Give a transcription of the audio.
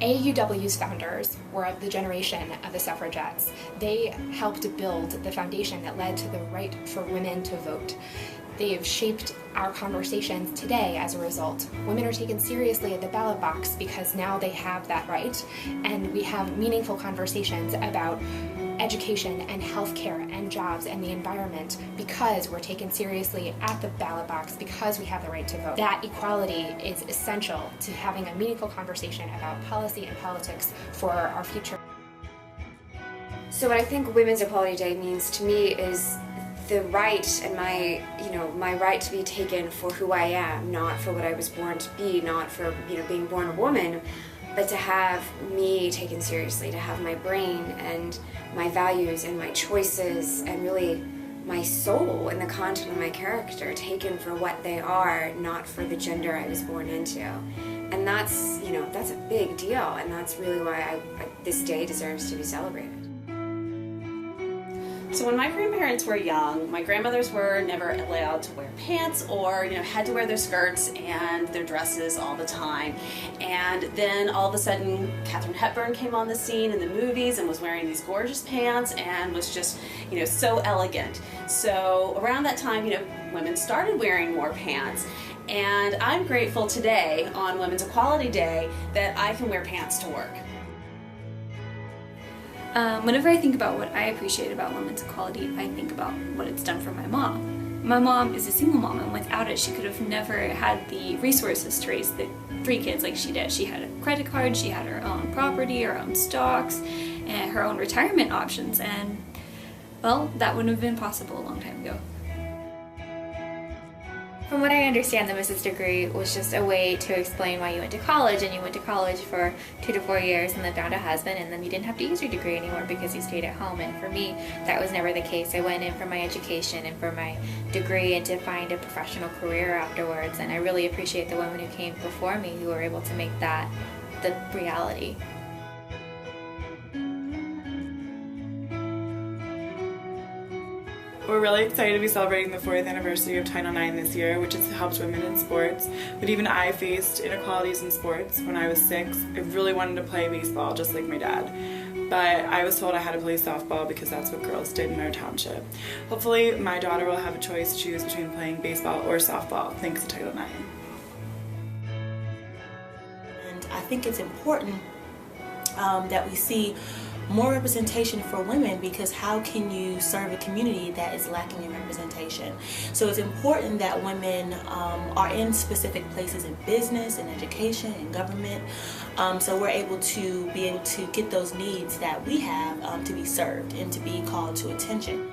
AAUW's founders were of the generation of the suffragettes. They helped build the foundation that led to the right for women to vote. They've shaped our conversations today as a result. Women are taken seriously at the ballot box because now they have that right, and we have meaningful conversations about education and healthcare and jobs and the environment because we're taken seriously at the ballot box, because we have the right to vote. That equality is essential to having a meaningful conversation about policy and politics for our future. So what I think Women's Equality Day means to me is the right and my right to be taken for who I am, not for what I was born to be, not for being born a woman, but to have me taken seriously, to have my brain and my values and my choices and really my soul and the content of my character taken for what they are, not for the gender I was born into. And that's a big deal, and that's really why this day deserves to be celebrated. So when my grandparents were young, my grandmothers were never allowed to wear pants or had to wear their skirts and their dresses all the time. And then all of a sudden Katharine Hepburn came on the scene in the movies and was wearing these gorgeous pants and was just so elegant. So around that time women started wearing more pants. And I'm grateful today on Women's Equality Day that I can wear pants to work. Whenever I think about what I appreciate about women's equality, I think about what it's done for my mom. My mom is a single mom, and without it she could have never had the resources to raise the 3 kids like she did. She had a credit card, she had her own property, her own stocks, and her own retirement options, and well, that wouldn't have been possible a long time ago. From what I understand, the Mrs. degree was just a way to explain why you went to college, and you went to college for 2 to 4 years and then found a husband, and then you didn't have to use your degree anymore because you stayed at home. And for me, that was never the case. I went in for my education and for my degree and to find a professional career afterwards, and I really appreciate the women who came before me who were able to make that the reality. We're really excited to be celebrating the 4th anniversary of Title IX this year, which has helped women in sports. But even I faced inequalities in sports. When I was 6, I really wanted to play baseball just like my dad. But I was told I had to play softball because that's what girls did in our township. Hopefully my daughter will have a choice to choose between playing baseball or softball thanks to Title IX. And I think it's important that we see more representation for women, because how can you serve a community that is lacking in representation? So it's important that women are in specific places in business, in education, in government, so we're able to get those needs that we have to be served and to be called to attention.